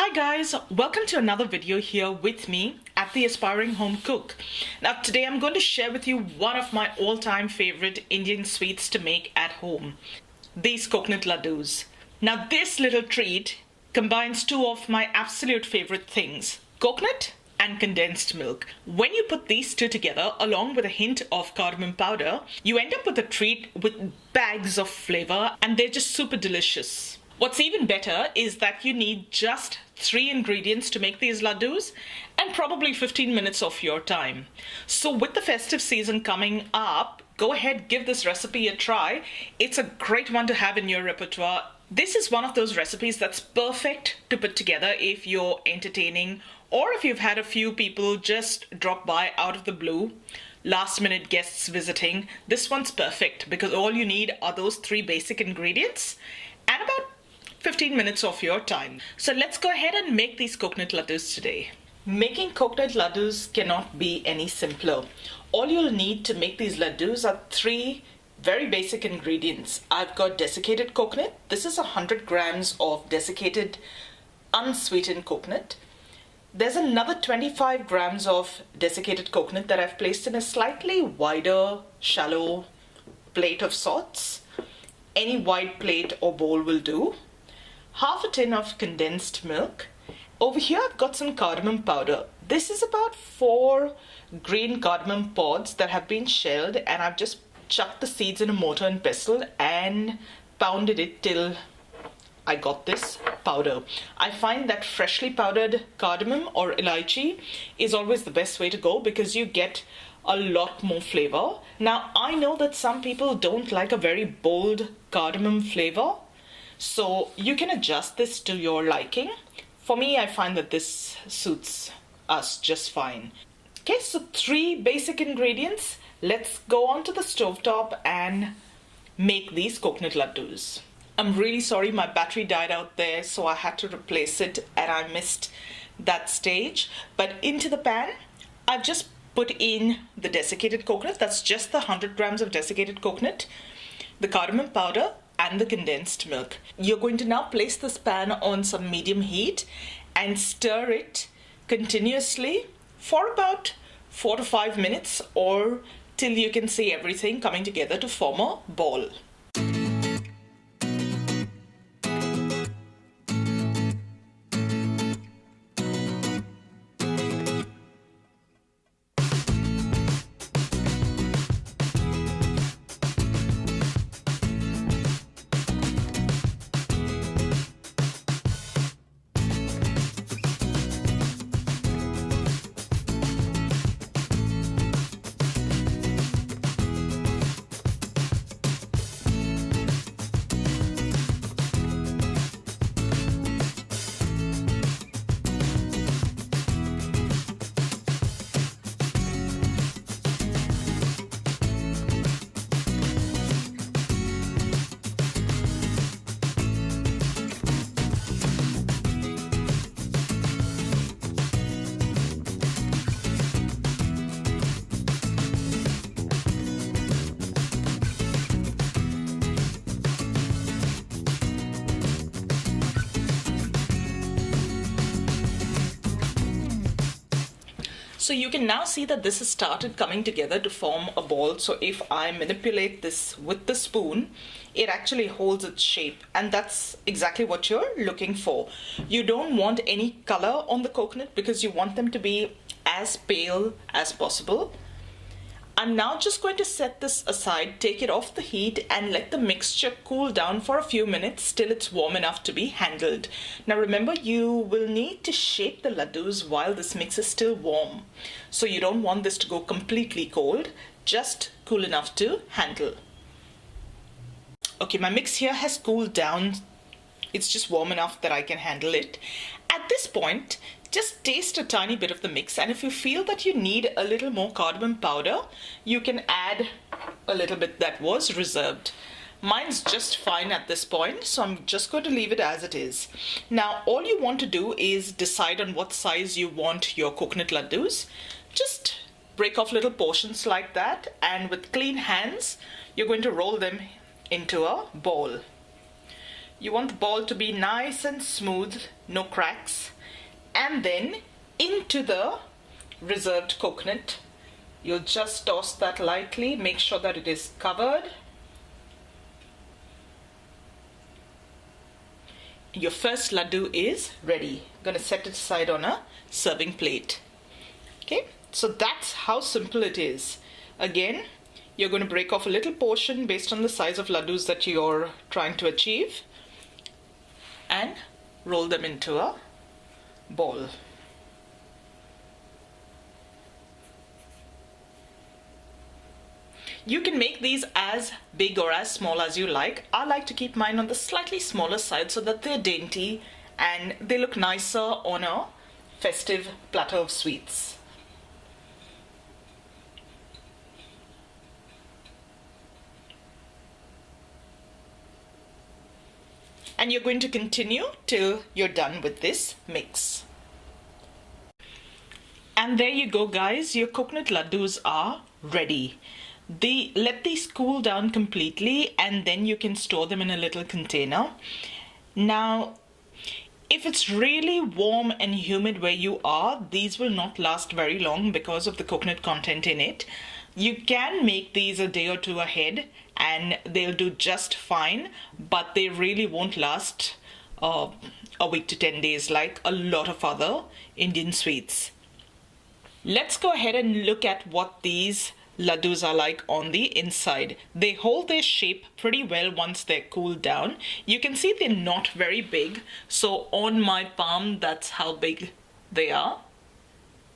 Hi guys, welcome to another video here with me at the Aspiring Home Cook. Now today I'm going to share with you one of my all-time favorite Indian sweets to make at home. These coconut ladoos. Now this little treat combines two of my absolute favorite things, coconut and condensed milk. When you put these two together along with a hint of cardamom powder, you end up with a treat with bags of flavor and they're just super delicious. What's even better is that you need just 3 ingredients to make these ladoos and probably 15 minutes of your time. So with the festive season coming up, go ahead, give this recipe a try. It's a great one to have in your repertoire. This is one of those recipes that's perfect to put together if you're entertaining or if you've had a few people just drop by out of the blue, last minute guests visiting. This one's perfect because all you need are those 3 basic ingredients and about 15 minutes of your time. So let's go ahead and make these coconut ladoos today. Making coconut ladoos cannot be any simpler. All you'll need to make these ladoos are 3 very basic ingredients. I've got desiccated coconut. This is 100 grams of desiccated unsweetened coconut. There's another 25 grams of desiccated coconut that I've placed in a slightly wider, shallow plate of sorts. Any wide plate or bowl will do. Half a tin of condensed milk. Over here I've got some cardamom powder. This is about 4 green cardamom pods that have been shelled, and I've just chucked the seeds in a mortar and pestle and pounded it till I got this powder. I find that freshly powdered cardamom or elaichi is always the best way to go because you get a lot more flavor. Now I know that some people don't like a very bold cardamom flavor, so you can adjust this to your liking. For me, I find that this suits us just fine. Okay, so 3 basic ingredients. Let's go on to the stovetop and make these coconut ladoos. I'm really sorry my battery died out there, so I had to replace it and I missed that stage. But into the pan, I've just put in the desiccated coconut. That's just the 100 grams of desiccated coconut, the cardamom powder, and the condensed milk. You're going to now place this pan on some medium heat and stir it continuously for about 4 to 5 minutes or till you can see everything coming together to form a ball. So you can now see that this has started coming together to form a ball. So if I manipulate this with the spoon, it actually holds its shape, and that's exactly what you're looking for. You don't want any color on the coconut because you want them to be as pale as possible. I'm now just going to set this aside, take it off the heat and let the mixture cool down for a few minutes till it's warm enough to be handled. Now remember, you will need to shape the ladoos while this mix is still warm. So you don't want this to go completely cold, just cool enough to handle. Okay, my mix here has cooled down. It's just warm enough that I can handle it. At this point, just taste a tiny bit of the mix, and if you feel that you need a little more cardamom powder, you can add a little bit that was reserved. Mine's just fine at this point, so I'm just going to leave it as it is. Now, all you want to do is decide on what size you want your coconut ladoos. Just break off little portions like that, and with clean hands, you're going to roll them into a bowl. You want the ball to be nice and smooth, no cracks. And then into the reserved coconut, you'll just toss that lightly, make sure that it is covered. Your first ladoo is ready. I'm going to set it aside on a serving plate. Okay, so that's how simple it is. Again, you're going to break off a little portion based on the size of ladoos that you're trying to achieve and roll them into a ball. You can make these as big or as small as you like. I like to keep mine on the slightly smaller side so that they're dainty and they look nicer on a festive platter of sweets. And you're going to continue till you're done with this mix. And there you go, guys. Your coconut ladoos are ready. Let these cool down completely and then you can store them in a little container. Now, if it's really warm and humid where you are, these will not last very long because of the coconut content in it. You can make these a day or two ahead and they'll do just fine, but they really won't last a week to 10 days like a lot of other Indian sweets. Let's go ahead and look at what these ladoos are like on the inside. They hold their shape pretty well once they're cooled down. You can see they're not very big. So on my palm, that's how big they are.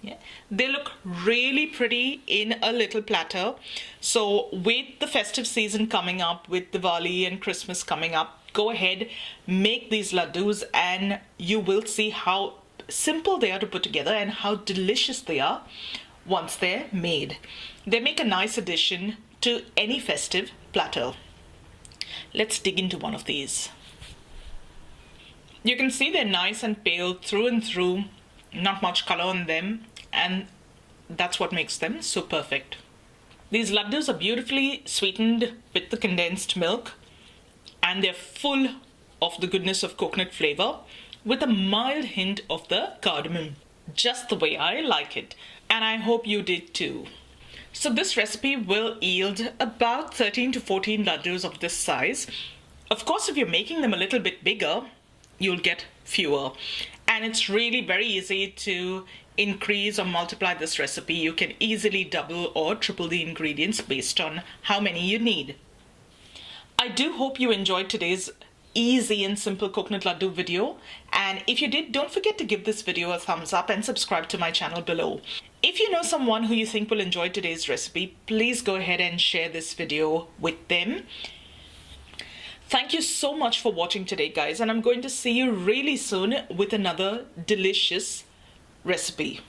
Yeah. They look really pretty in a little platter. So with the festive season coming up, with Diwali and Christmas coming up, go ahead, make these ladoos and you will see how simple they are to put together and how delicious they are once they're made. They make a nice addition to any festive platter. Let's dig into one of these. You can see they're nice and pale through and through, not much color on them, and that's what makes them so perfect. These ladoos are beautifully sweetened with the condensed milk and they're full of the goodness of coconut flavor with a mild hint of the cardamom, just the way I like it. And I hope you did too. So this recipe will yield about 13 to 14 ladoos of this size. Of course, if you're making them a little bit bigger, you'll get fewer. And it's really very easy to increase or multiply this recipe. You can easily double or triple the ingredients based on how many you need. I do hope you enjoyed today's easy and simple coconut ladoo video, and if you did, don't forget to give this video a thumbs up and subscribe to my channel below. If you know someone who you think will enjoy today's recipe, please go ahead and share this video with them. Thank you so much for watching today, guys, and I'm going to see you really soon with another delicious recipe.